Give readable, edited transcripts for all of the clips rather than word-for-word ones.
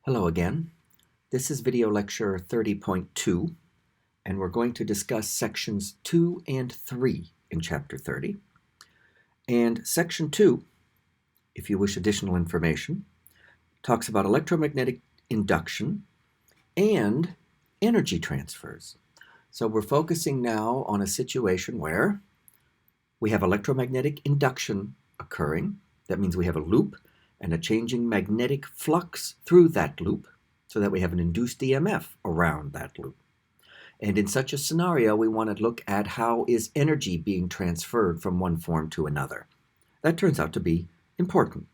Hello again. This is video lecture 30.2, and we're going to discuss sections 2 and 3 in chapter 30. And section 2, if you wish additional information, talks about electromagnetic induction and energy transfers. So we're focusing now on a situation where we have electromagnetic induction occurring. That means we have a loop and a changing magnetic flux through that loop so that we have an induced EMF around that loop. And in such a scenario, we want to look at how is energy being transferred from one form to another. That turns out to be important,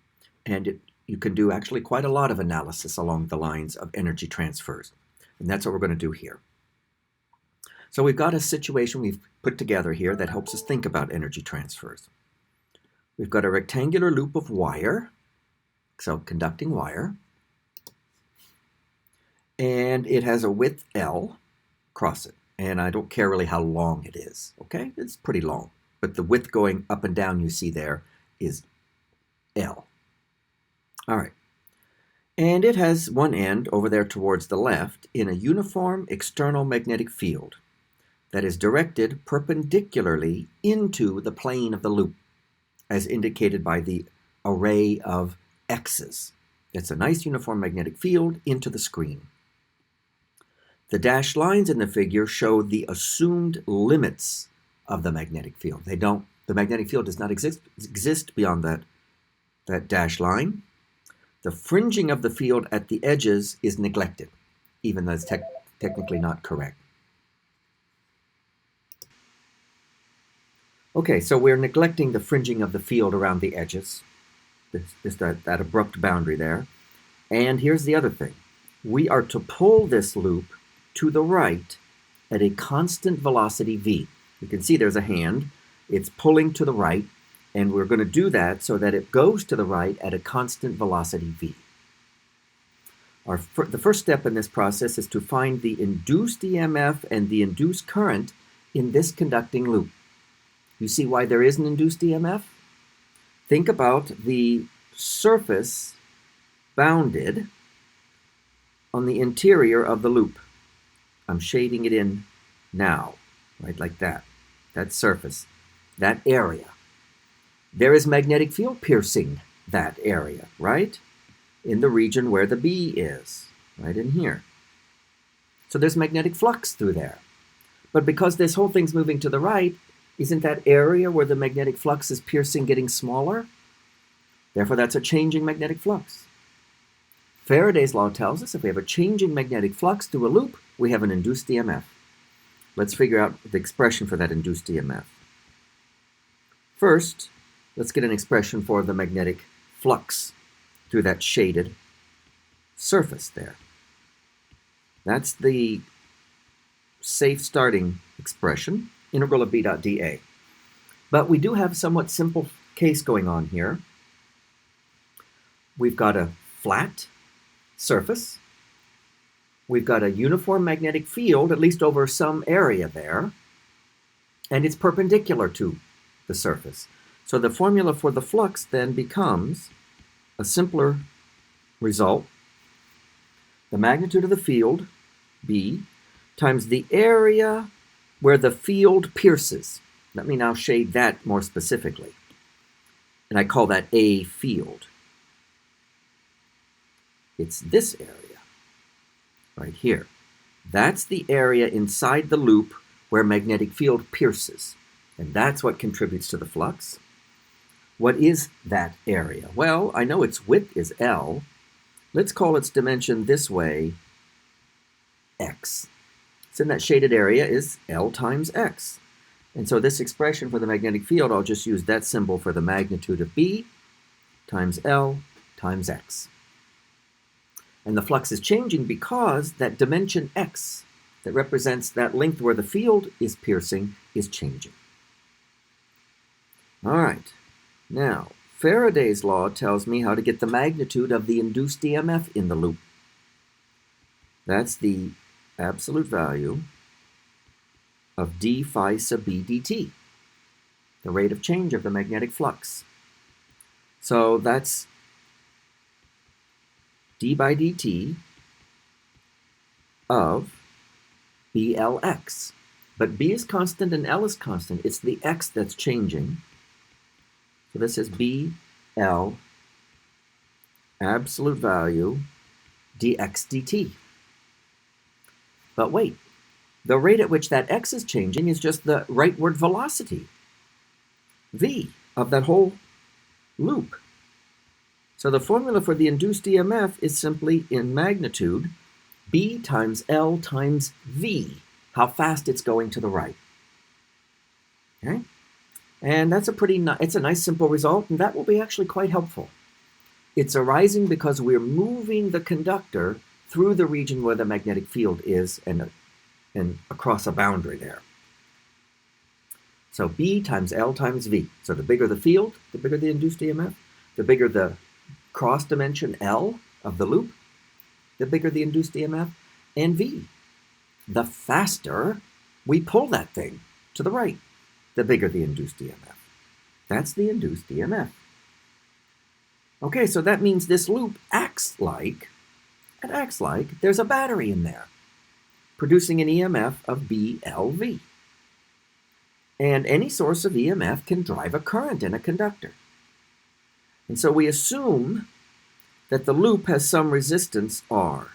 and you can do actually quite a lot of analysis along the lines of energy transfers, and that's what we're going to do here. So we've got a situation we've put together here that helps us think about energy transfers. We've got a rectangular loop of wire, so conducting wire, and it has a width L across it, and I don't care really how long it is, okay? It's pretty long, but the width going up and down you see there is L. All right, and it has one end over there towards the left in a uniform external magnetic field that is directed perpendicularly into the plane of the loop, as indicated by the array of X's. It's a nice uniform magnetic field into the screen. The dashed lines in the figure show the assumed limits of the magnetic field. The magnetic field does not exist beyond that dashed line. The fringing of the field at the edges is neglected, even though it's technically not correct. Okay, so we're neglecting the fringing of the field around the edges. That abrupt boundary there. And here's the other thing. We are to pull this loop to the right at a constant velocity v. You can see there's a hand. It's pulling to the right, and we're going to do that so that it goes to the right at a constant velocity v. The first step in this process is to find the induced EMF and the induced current in this conducting loop. You see why there is an induced EMF? Think about the surface bounded on the interior of the loop. I'm shading it in now, right, like that. That surface, that area. There is magnetic field piercing that area, right? In the region where the B is, right in here. So there's magnetic flux through there. But because this whole thing's moving to the right, isn't that area where the magnetic flux is piercing getting smaller? Therefore, that's a changing magnetic flux. Faraday's law tells us if we have a changing magnetic flux through a loop, we have an induced EMF. Let's figure out the expression for that induced EMF. First, let's get an expression for the magnetic flux through that shaded surface there. That's the safe starting expression, integral of B dot dA. But we do have a somewhat simple case going on here. We've got a flat surface. We've got a uniform magnetic field, at least over some area there, and it's perpendicular to the surface. So the formula for the flux then becomes a simpler result. The magnitude of the field, B, times the area where the field pierces. Let me now shade that more specifically. And I call that A field. It's this area, right here. That's the area inside the loop where magnetic field pierces. And that's what contributes to the flux. What is that area? Well, I know its width is L. Let's call its dimension this way, X. So in that shaded area is L times X. And so this expression for the magnetic field, I'll just use that symbol for the magnitude of B times L times X. And the flux is changing because that dimension X that represents that length where the field is piercing is changing. All right, now Faraday's law tells me how to get the magnitude of the induced EMF in the loop. That's the absolute value of d phi sub b dt, the rate of change of the magnetic flux. So that's d by dt of BLX. But B is constant and L is constant. It's the X that's changing. So this is BL absolute value dx dt. But wait, the rate at which that X is changing is just the rightward velocity, V, of that whole loop. So the formula for the induced EMF is simply in magnitude B times L times V, how fast it's going to the right. Okay? And that's it's a nice simple result, and that will be actually quite helpful. It's arising because we're moving the conductor through the region where the magnetic field is and across a boundary there. So B times L times V. So the bigger the field, the bigger the induced EMF. The bigger the cross dimension L of the loop, the bigger the induced EMF, and V. The faster we pull that thing to the right, the bigger the induced EMF. That's the induced EMF. Okay, so that means this loop acts like there's a battery in there, producing an EMF of BLV. And any source of EMF can drive a current in a conductor. And so we assume that the loop has some resistance R.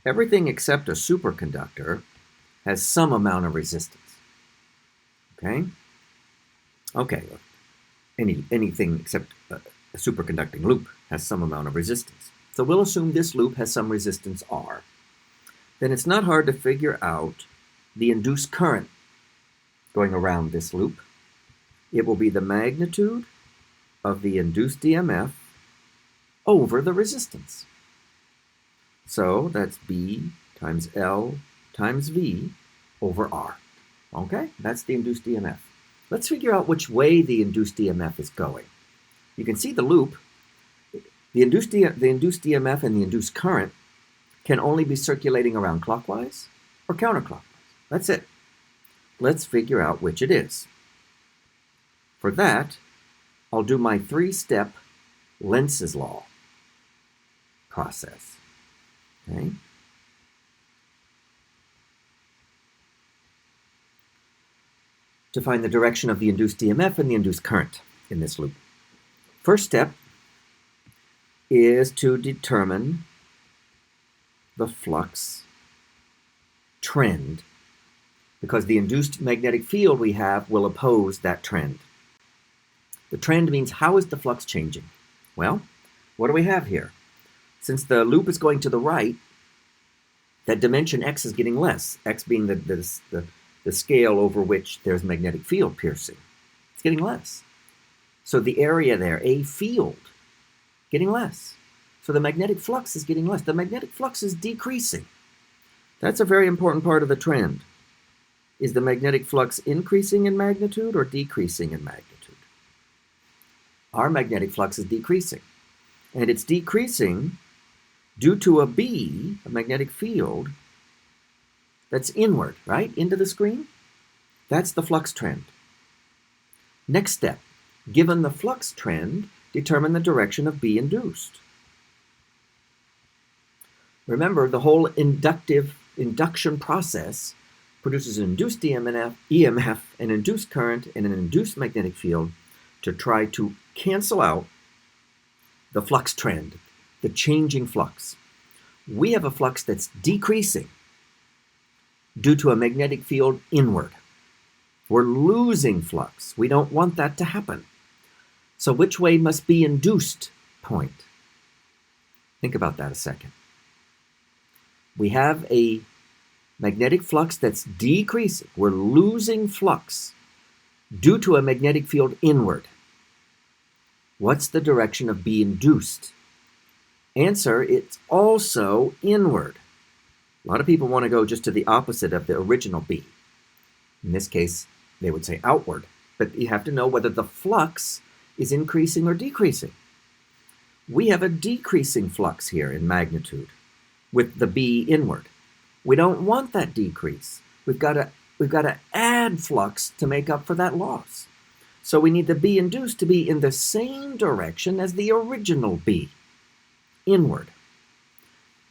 Everything except a superconductor has some amount of resistance. Okay? Okay, anything except a superconducting loop has some amount of resistance. So we'll assume this loop has some resistance R. Then it's not hard to figure out the induced current going around this loop. It will be the magnitude of the induced EMF over the resistance. So that's B times L times V over R. Okay, that's the induced EMF. Let's figure out which way the induced EMF is going. You can see the loop. The induced EMF and the induced current can only be circulating around clockwise or counterclockwise. That's it. Let's figure out which it is. For that, I'll do my three-step Lenz's law process. Okay? To find the direction of the induced EMF and the induced current in this loop. First step is to determine the flux trend, because the induced magnetic field we have will oppose that trend. The trend means how is the flux changing? Well, what do we have here? Since the loop is going to the right, that dimension x is getting less, x being the scale over which there's magnetic field piercing. It's getting less. So the area there, a field, getting less. So the magnetic flux is getting less. The magnetic flux is decreasing. That's a very important part of the trend. Is the magnetic flux increasing in magnitude or decreasing in magnitude? Our magnetic flux is decreasing. And it's decreasing due to a B, a magnetic field, that's inward, right? Into the screen. That's the flux trend. Next step, given the flux trend, determine the direction of B induced. Remember, the whole induction process produces an induced EMF, an induced current, and an induced magnetic field to try to cancel out the flux trend, the changing flux. We have a flux that's decreasing due to a magnetic field inward. We're losing flux. We don't want that to happen. So which way must be induced point? Think about that a second. We have a magnetic flux that's decreasing. We're losing flux due to a magnetic field inward. What's the direction of B induced? Answer, it's also inward. A lot of people want to go just to the opposite of the original B. In this case, they would say outward. But you have to know whether the flux is increasing or decreasing. We have a decreasing flux here in magnitude with the B inward. We don't want that decrease. We've got we've got to add flux to make up for that loss. So we need the B induced to be in the same direction as the original B, inward.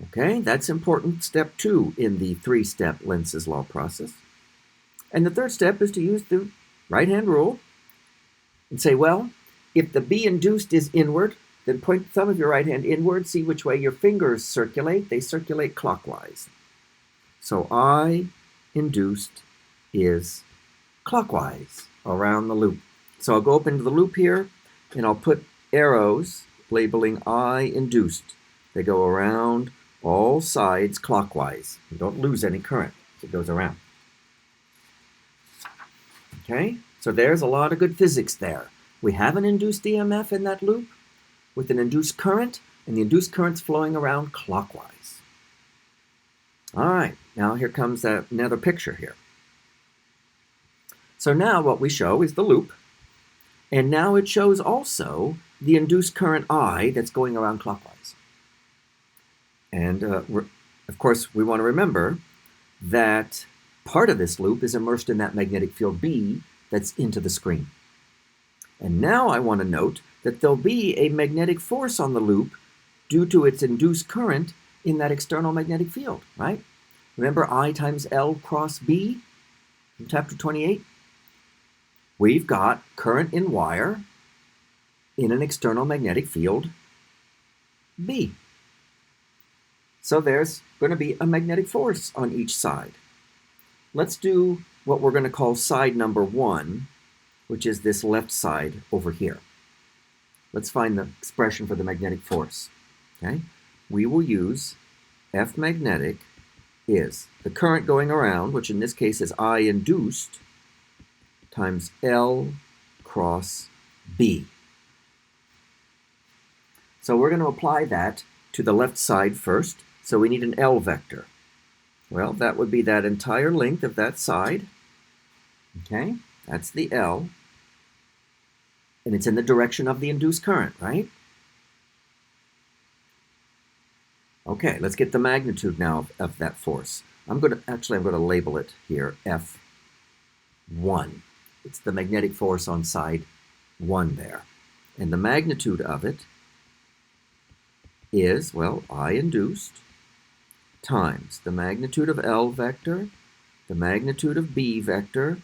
Okay, that's important step 2 in the 3-step Lenz's law process. And the third step is to use the right-hand rule and say, well, if the B induced is inward, then point the thumb of your right hand inward, see which way your fingers circulate. They circulate clockwise. So I induced is clockwise around the loop. So I'll go up into the loop here, and I'll put arrows labeling I induced. They go around all sides clockwise. You don't lose any current as it goes around. Okay, so there's a lot of good physics there. We have an induced EMF in that loop with an induced current, and the induced current's flowing around clockwise. All right, now here comes another picture here. So now what we show is the loop, and now it shows also the induced current I that's going around clockwise. And of course, we want to remember that part of this loop is immersed in that magnetic field B that's into the screen. And now I want to note that there'll be a magnetic force on the loop due to its induced current in that external magnetic field, right? Remember I times L cross B from chapter 28? We've got current in wire in an external magnetic field B. So there's going to be a magnetic force on each side. Let's do what we're going to call side number 1, which is this left side over here. Let's find the expression for the magnetic force. Okay? We will use F magnetic is the current going around, which in this case is I induced, times L cross B. So we're going to apply that to the left side first. So we need an L vector. Well, that would be that entire length of that side. Okay, that's the L. And it's in the direction of the induced current, right? Okay, let's get the magnitude now of that force. I'm going to label it here F1. It's the magnetic force on side 1 there. And the magnitude of it is, well, I induced times the magnitude of L vector, the magnitude of B vector,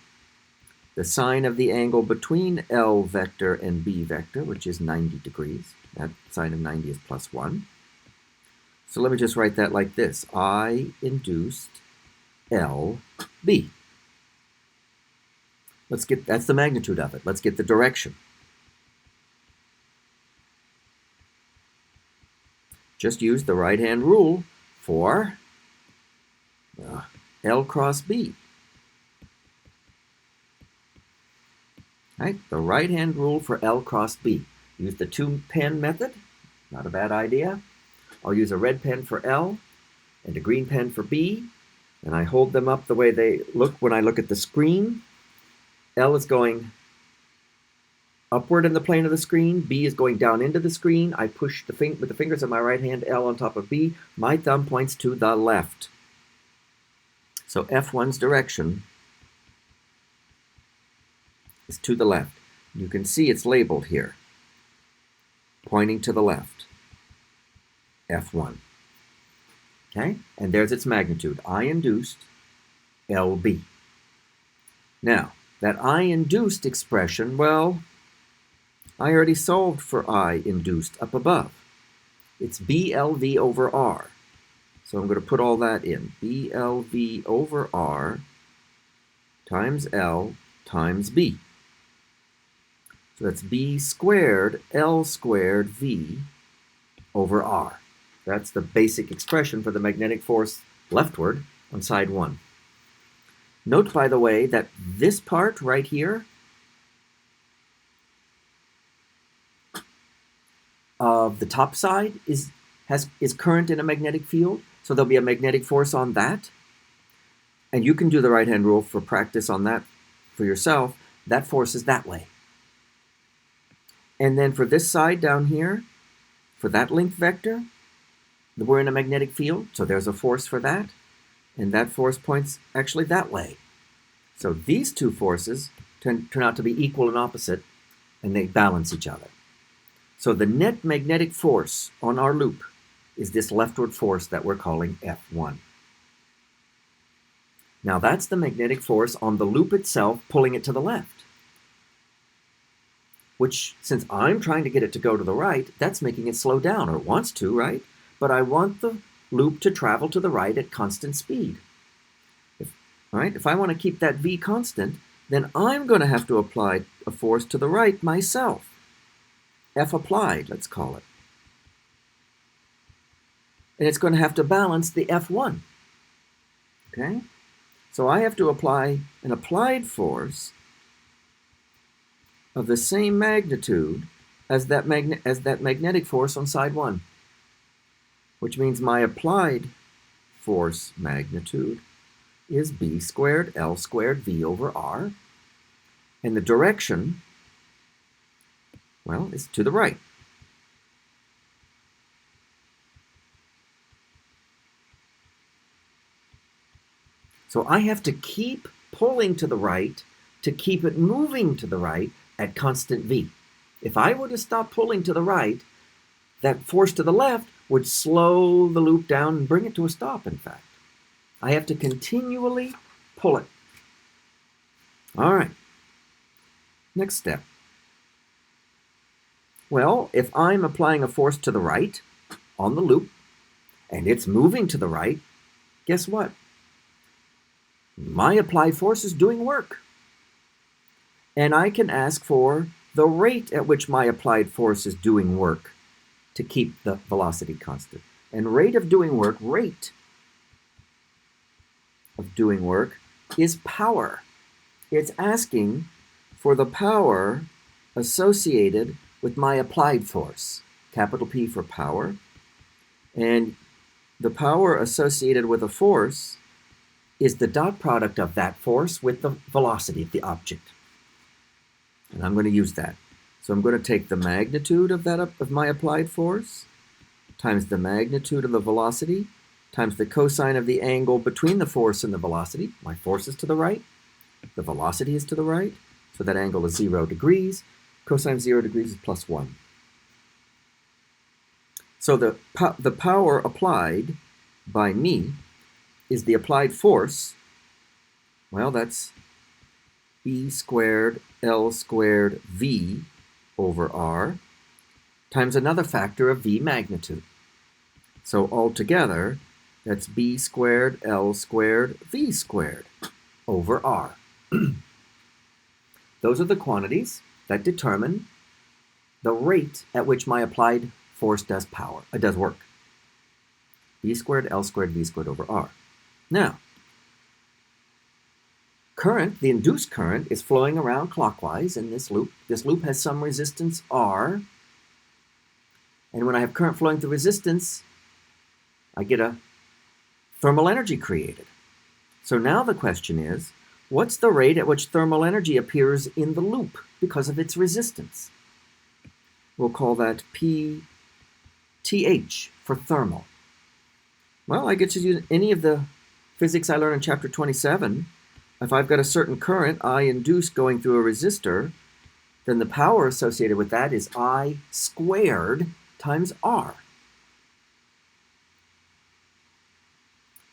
the sine of the angle between L vector and B vector, which is 90 degrees. That sine of 90 is plus 1. So let me just write that like this. I induced LB. That's the magnitude of it. Let's get the direction. Just use the right-hand rule for L cross B. Right? The right-hand rule for L cross B. Use the 2-pen method. Not a bad idea. I'll use a red pen for L and a green pen for B. And I hold them up the way they look when I look at the screen. L is going upward in the plane of the screen. B is going down into the screen. I push with the fingers of my right hand L on top of B. My thumb points to the left. So F1's direction is to the left. You can see it's labeled here, pointing to the left. F1. Okay? And there's its magnitude. I induced LB. Now, that I induced expression, well, I already solved for I induced up above. It's BLV over R. So I'm going to put all that in. BLV over R times L times B. So that's B squared L squared V over R. That's the basic expression for the magnetic force leftward on side 1. Note, by the way, that this part right here of the top side is current in a magnetic field, so there'll be a magnetic force on that. And you can do the right-hand rule for practice on that for yourself. That force is that way. And then for this side down here, for that length vector, we're in a magnetic field, so there's a force for that. And that force points actually that way. So these two forces turn out to be equal and opposite, and they balance each other. So the net magnetic force on our loop is this leftward force that we're calling F1. Now that's the magnetic force on the loop itself pulling it to the left, which, since I'm trying to get it to go to the right, that's making it slow down, or it wants to, right? But I want the loop to travel to the right at constant speed. If I want to keep that V constant, then I'm going to have to apply a force to the right myself. F applied, let's call it. And it's going to have to balance the F1. Okay? So I have to apply an applied force of the same magnitude as that magnetic force on side 1, which means my applied force magnitude is B squared L squared V over R, and the direction, well, is to the right. So I have to keep pulling to the right to keep it moving to the right at constant V. If I were to stop pulling to the right, that force to the left would slow the loop down and bring it to a stop, in fact. I have to continually pull it. All right. Next step. Well, if I'm applying a force to the right on the loop, and it's moving to the right, guess what? My applied force is doing work. And I can ask for the rate at which my applied force is doing work to keep the velocity constant. And rate of doing work is power. It's asking for the power associated with my applied force, capital P for power. And the power associated with a force is the dot product of that force with the velocity of the object. And I'm going to use that. So I'm going to take the magnitude of my applied force times the magnitude of the velocity times the cosine of the angle between the force and the velocity. My force is to the right. The velocity is to the right. So that angle is 0 degrees. Cosine of 0 degrees is plus 1. So the power applied by me is the applied force. Well, that's B squared L squared V over R times another factor of V magnitude. So altogether, that's B squared L squared V squared over R. Those are the quantities that determine the rate at which my applied force does work. B squared L squared V squared over R. Now, the induced current is flowing around clockwise in this loop. This loop has some resistance R. And when I have current flowing through resistance, I get a thermal energy created. So now the question is, what's the rate at which thermal energy appears in the loop because of its resistance? We'll call that PTH for thermal. Well, I get to use any of the physics I learned in chapter 27. If I've got a certain current, I induced going through a resistor, then the power associated with that is I squared times R.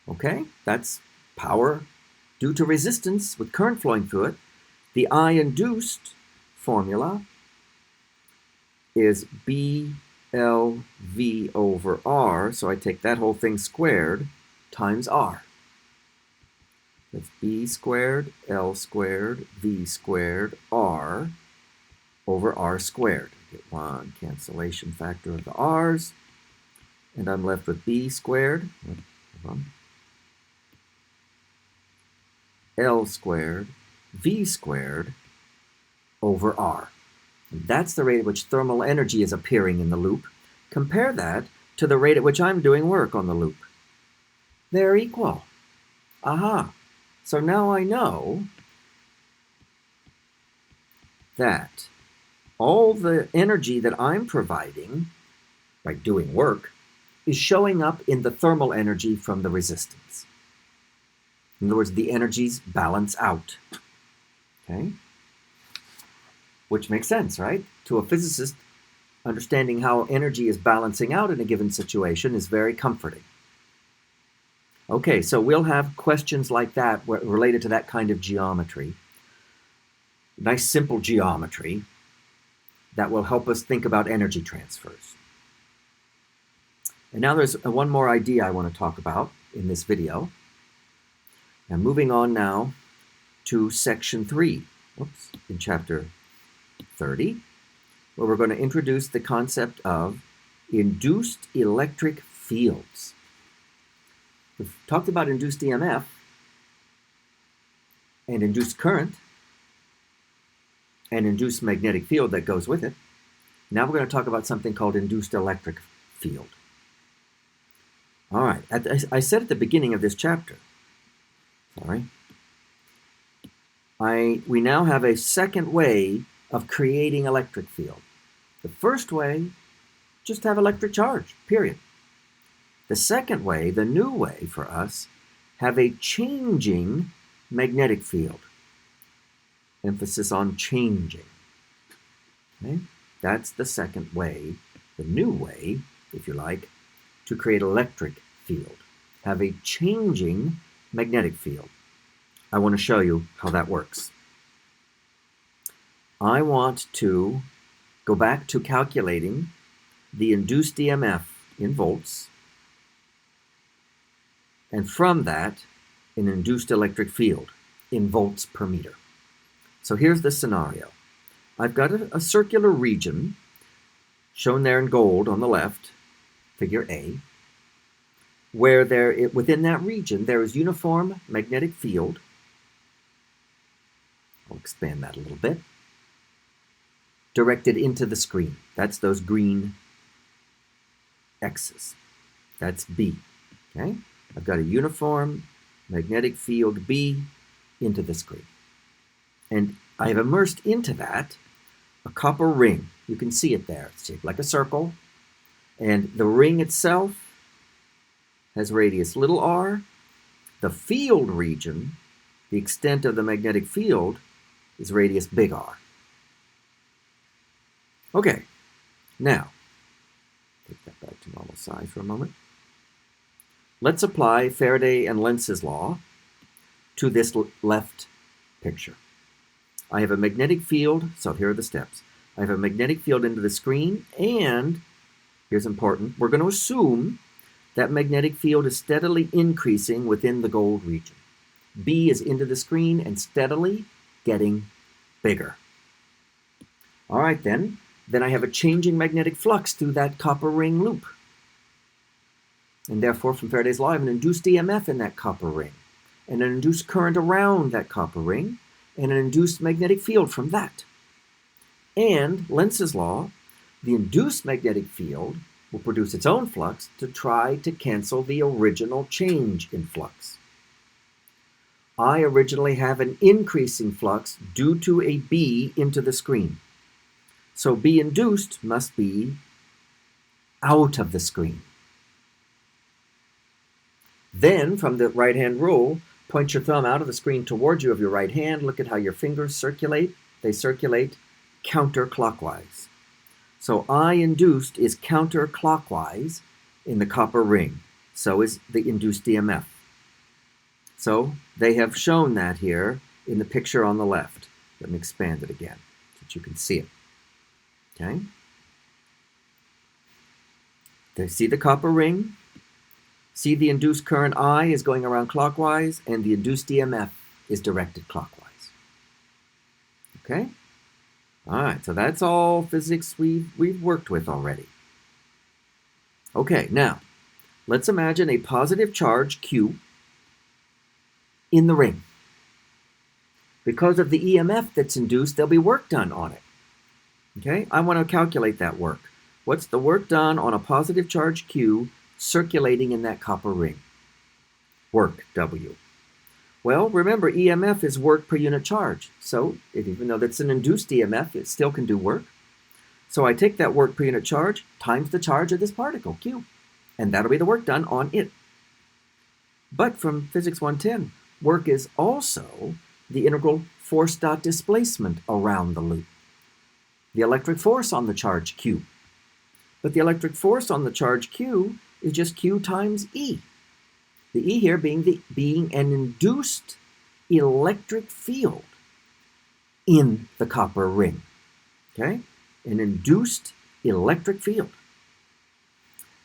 Okay, that's power due to resistance with current flowing through it. The I induced formula is BLV over R, so I take that whole thing squared times R. That's B squared L squared V squared R over R squared. I get one cancellation factor of the R's, and I'm left with B squared L squared V squared over R. And that's the rate at which thermal energy is appearing in the loop. Compare that to the rate at which I'm doing work on the loop. They're equal. Aha. So now I know that all the energy that I'm providing by doing work is showing up in the thermal energy from the resistance. In other words, the energies balance out. Okay? Which makes sense, right? To a physicist, understanding how energy is balancing out in a given situation is very comforting. Okay, so we'll have questions like that related to that kind of geometry. Nice simple geometry that will help us think about energy transfers. And now there's one more idea I want to talk about in this video. Now moving on now to section 3, in chapter 30, where we're going to introduce the concept of induced electric fields. We've talked about induced EMF and induced current and induced magnetic field that goes with it. Now we're going to talk about something called induced electric field. All right, I said at the beginning of this chapter, we now have a second way of creating electric field. The first way, just have electric charge, period. The second way, the new way for us, have a changing magnetic field. Emphasis on changing. Okay? That's the second way, the new way, if you like, to create electric field. Have a changing magnetic field. I want to show you how that works. I want to go back to calculating the induced EMF in volts, and from that, an induced electric field in volts per meter. So here's the scenario. I've got a circular region, shown there in gold on the left, figure A, where within that region there is uniform magnetic field. I'll expand that a little bit. Directed into the screen. That's those green X's. That's B. Okay? I've got a uniform magnetic field B into the screen. And I have immersed into that a copper ring. You can see it there. It's shaped like a circle. And the ring itself has radius little r. The field region, the extent of the magnetic field, is radius big R. Okay, now, take that back to normal size for a moment. Let's apply Faraday and Lenz's law to this left picture. I have a magnetic field, so here are the steps. I have a magnetic field into the screen, and, here's important, we're going to assume that magnetic field is steadily increasing within the gold region. B is into the screen and steadily getting bigger. All right, then I have a changing magnetic flux through that copper ring loop. And therefore, from Faraday's law, I have an induced EMF in that copper ring, and an induced current around that copper ring, and an induced magnetic field from that. And Lenz's law, the induced magnetic field will produce its own flux to try to cancel the original change in flux. I originally have an increasing flux due to a B into the screen. So B induced must be out of the screen. Then, from the right-hand rule, point your thumb out of the screen towards you of your right hand. Look at how your fingers circulate. They circulate counterclockwise. So I induced is counterclockwise in the copper ring. So is the induced EMF. So they have shown that here in the picture on the left. Let me expand it again so that you can see it. Okay? They see the copper ring. See the induced current I is going around clockwise, and the induced EMF is directed clockwise. Okay? All right, so that's all physics we've worked with already. Okay, now, let's imagine a positive charge Q in the ring. Because of the EMF that's induced, there'll be work done on it. Okay, I want to calculate that work. What's the work done on a positive charge Q circulating in that copper ring? Work, W. Well, remember, EMF is work per unit charge. So even though that's an induced EMF, it still can do work. So I take that work per unit charge times the charge of this particle, Q. And that'll be the work done on it. But from Physics 110, work is also the integral force dot displacement around the loop, the electric force on the charge Q. But the electric force on the charge Q is just Q times E. The E here being an induced electric field in the copper ring. Okay? An induced electric field.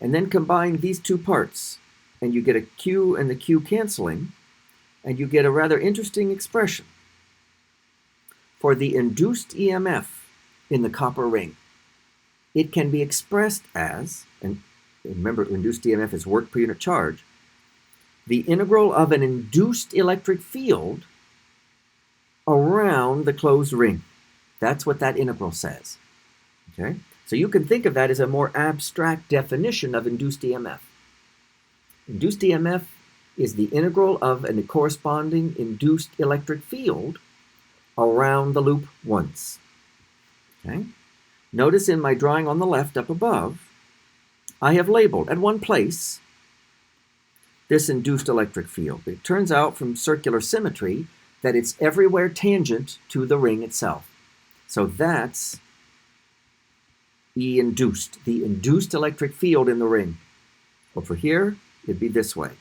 And then combine these two parts, and you get a Q and the Q canceling, and you get a rather interesting expression for the induced EMF in the copper ring. It can be expressed as, and remember, induced EMF is work per unit charge, the integral of an induced electric field around the closed ring. That's what that integral says. Okay? So you can think of that as a more abstract definition of induced EMF. Induced EMF is the integral of a corresponding induced electric field around the loop once. Okay? Notice in my drawing on the left up above, I have labeled at one place this induced electric field. It turns out from circular symmetry that it's everywhere tangent to the ring itself. So that's E induced, the induced electric field in the ring. Over here, it'd be this way.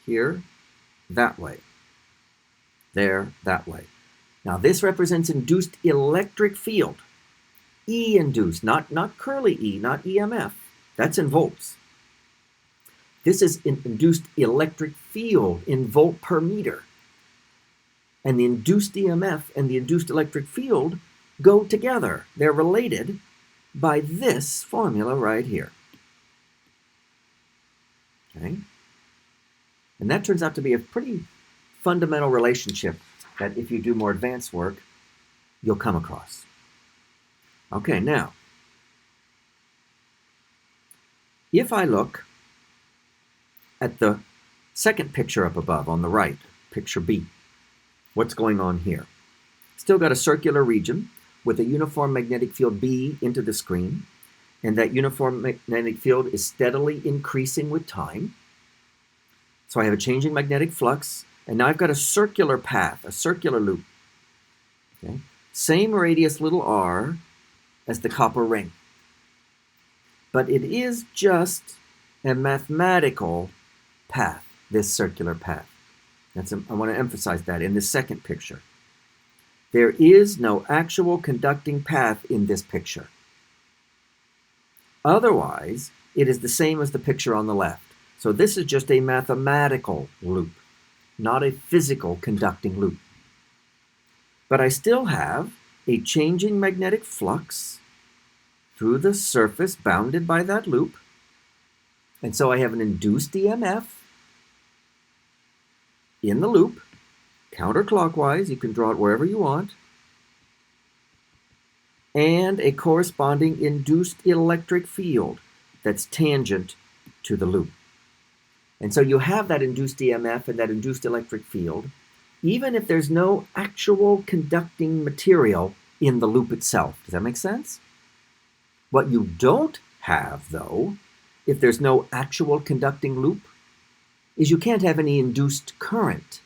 Here, that way. There, that way. Now this represents induced electric field. E induced, not curly E, not EMF. That's in volts. This is an induced electric field in volt per meter. And the induced EMF and the induced electric field go together. They're related by this formula right here. Okay? And that turns out to be a pretty fundamental relationship that if you do more advanced work, you'll come across. Okay, now, if I look at the second picture up above on the right, picture B, what's going on here? Still got a circular region with a uniform magnetic field B into the screen, and that uniform magnetic field is steadily increasing with time. So I have a changing magnetic flux, and now I've got a circular path, a circular loop. Okay? Same radius little r as the copper ring. But it is just a mathematical path, this circular path. I want to emphasize that in the second picture. There is no actual conducting path in this picture. Otherwise, it is the same as the picture on the left. So this is just a mathematical loop, not a physical conducting loop. But I still have a changing magnetic flux through the surface bounded by that loop. And so I have an induced EMF in the loop, counterclockwise, you can draw it wherever you want, and a corresponding induced electric field that's tangent to the loop. And so you have that induced EMF and that induced electric field, even if there's no actual conducting material in the loop itself. Does that make sense? What you don't have, though, if there's no actual conducting loop, is you can't have any induced current.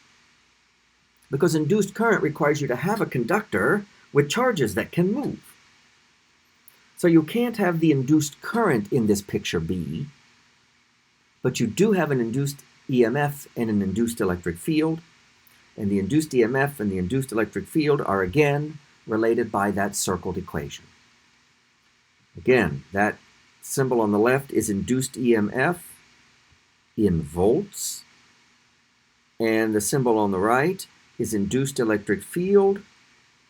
Because induced current requires you to have a conductor with charges that can move. So you can't have the induced current in this picture B, but you do have an induced EMF and an induced electric field, and the induced EMF and the induced electric field are again related by that circled equation. Again, that symbol on the left is induced EMF in volts, and the symbol on the right is induced electric field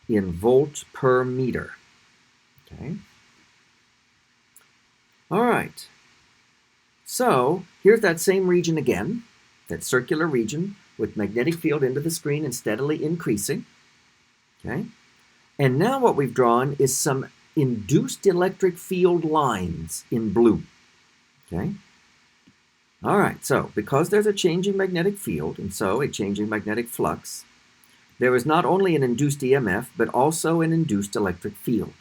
in volts per meter. Okay. All right. So here's that same region again, that circular region with magnetic field into the screen and steadily increasing. Okay. And now what we've drawn is some induced electric field lines in blue. Okay. All right, so because there's a changing magnetic field and so a changing magnetic flux, there is not only an induced EMF, but also an induced electric field.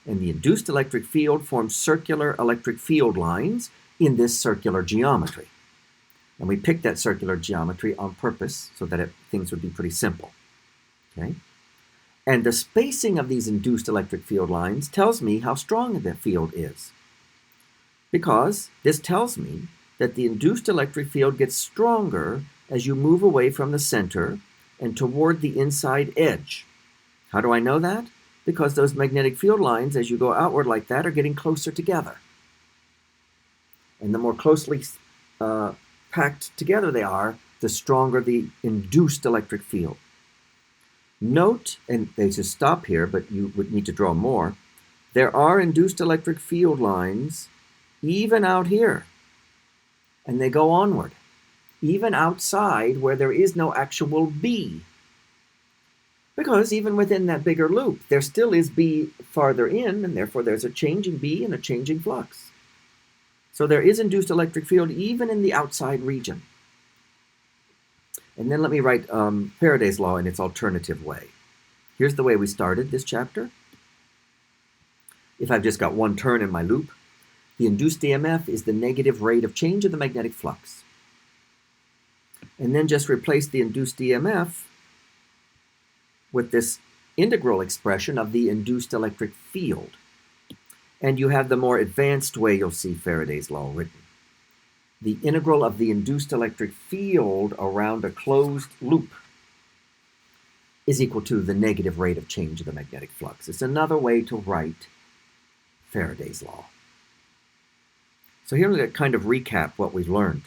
And the induced electric field forms circular electric field lines in this circular geometry. And we picked that circular geometry on purpose so that things would be pretty simple. Okay? And the spacing of these induced electric field lines tells me how strong the field is. Because this tells me that the induced electric field gets stronger as you move away from the center and toward the inside edge. How do I know that? Because those magnetic field lines, as you go outward like that, are getting closer together. And the more closely packed together they are, the stronger the induced electric field. Note, and they just stop here, but you would need to draw more, there are induced electric field lines even out here, and they go onward, even outside where there is no actual B. Because even within that bigger loop, there still is B farther in, and therefore there's a changing B and a changing flux. So there is induced electric field even in the outside region. And then let me write Faraday's law in its alternative way. Here's the way we started this chapter. If I've just got one turn in my loop, the induced EMF is the negative rate of change of the magnetic flux. And then just replace the induced EMF with this integral expression of the induced electric field. And you have the more advanced way you'll see Faraday's law written. The integral of the induced electric field around a closed loop is equal to the negative rate of change of the magnetic flux. It's another way to write Faraday's law. So here we're going to kind of recap what we've learned.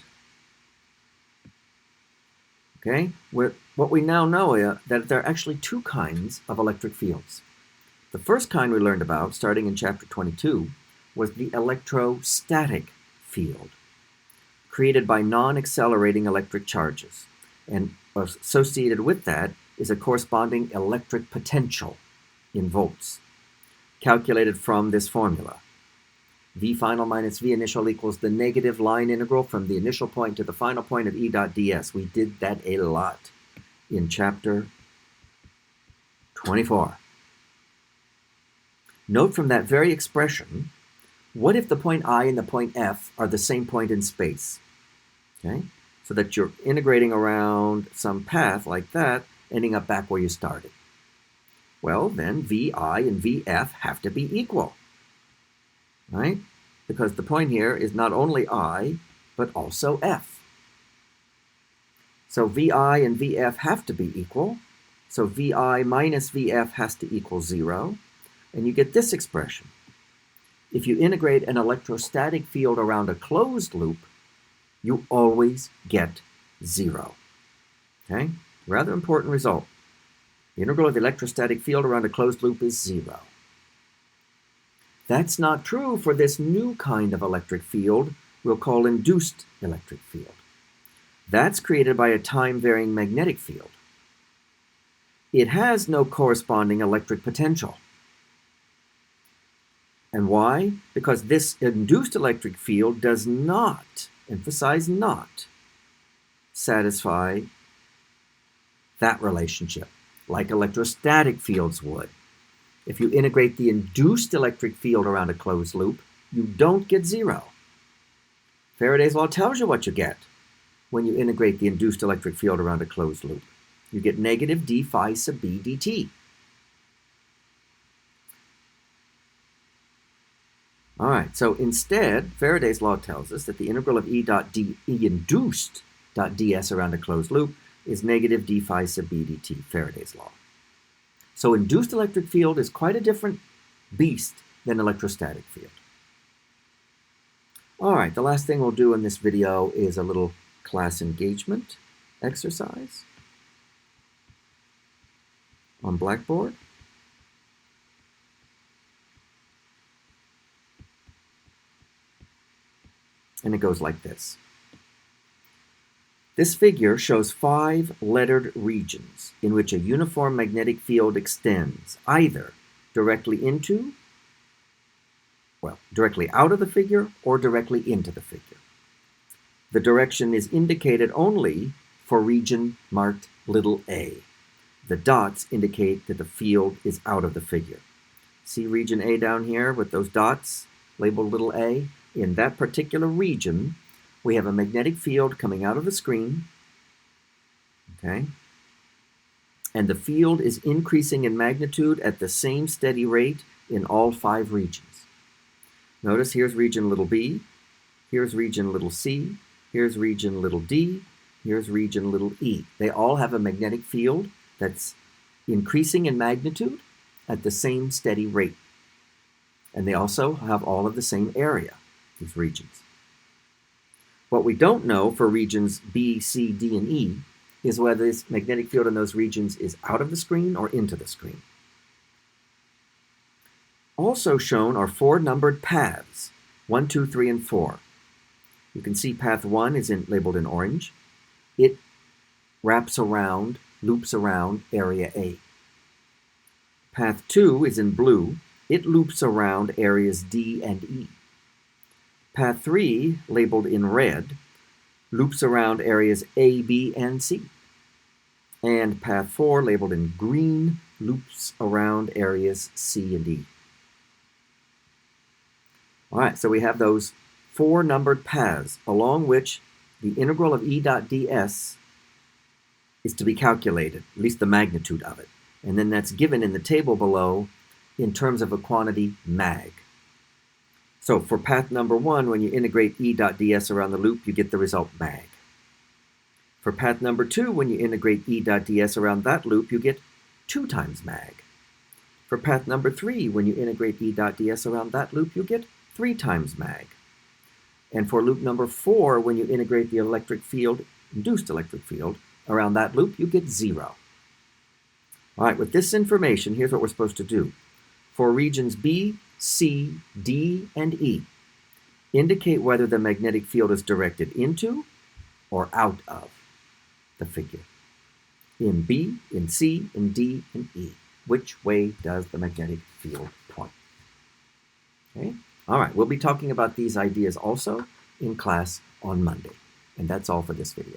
Okay, what we now know is that there are actually two kinds of electric fields. The first kind we learned about, starting in chapter 22, was the electrostatic field, created by non-accelerating electric charges. And associated with that is a corresponding electric potential in volts, calculated from this formula. V final minus V initial equals the negative line integral from the initial point to the final point of E dot ds. We did that a lot in chapter 24. Note from that very expression, what if the point I and the point F are the same point in space? Okay, so that you're integrating around some path like that, ending up back where you started. Well, then VI and VF have to be equal, right? Because the point here is not only I, but also F. So VI and VF have to be equal. So VI minus VF has to equal 0. And you get this expression. If you integrate an electrostatic field around a closed loop, you always get 0. Okay? Rather important result. The integral of the electrostatic field around a closed loop is 0. That's not true for this new kind of electric field we'll call induced electric field. That's created by a time-varying magnetic field. It has no corresponding electric potential. And why? Because this induced electric field does not, emphasize not, satisfy that relationship, like electrostatic fields would. If you integrate the induced electric field around a closed loop, you don't get 0. Faraday's law tells you what you get when you integrate the induced electric field around a closed loop. You get negative d phi sub b dt. All right, so instead, Faraday's law tells us that the integral of E induced dot ds around a closed loop is negative d phi sub b dt, Faraday's law. So induced electric field is quite a different beast than electrostatic field. All right, the last thing we'll do in this video is a little class engagement exercise on Blackboard. And it goes like this. This figure shows 5 lettered regions in which a uniform magnetic field extends, either directly into, directly out of the figure or directly into the figure. The direction is indicated only for region marked little a. The dots indicate that the field is out of the figure. See region A down here with those dots labeled little a? In that particular region, we have a magnetic field coming out of the screen, okay? And the field is increasing in magnitude at the same steady rate in all 5 regions. Notice here's region little b, here's region little c, here's region little d, here's region little e. They all have a magnetic field that's increasing in magnitude at the same steady rate. And they also have all of the same area, these regions. What we don't know for regions B, C, D, and E is whether this magnetic field in those regions is out of the screen or into the screen. Also shown are 4 numbered paths, 1, 2, 3, and 4. You can see path 1 is labeled in orange. It wraps around, loops around area A. Path 2 is in blue. It loops around areas D and E. Path 3, labeled in red, loops around areas A, B, and C. And path 4, labeled in green, loops around areas C and E. All right, so we have those 4 numbered paths along which the integral of E dot ds is to be calculated, at least the magnitude of it. And then that's given in the table below in terms of a quantity mag. So for path number 1, when you integrate E dot ds around the loop, you get the result mag. For path number 2, when you integrate E dot ds around that loop, you get 2 times mag. For path number 3, when you integrate E dot ds around that loop, you get 3 times mag. And for loop number 4, when you integrate the electric field, induced electric field, around that loop, you get 0. All right, with this information, here's what we're supposed to do. For regions B, C, D, and E, indicate whether the magnetic field is directed into or out of the figure. In B, in C, in D, and E, which way does the magnetic field point? Okay? All right, we'll be talking about these ideas also in class on Monday. And that's all for this video.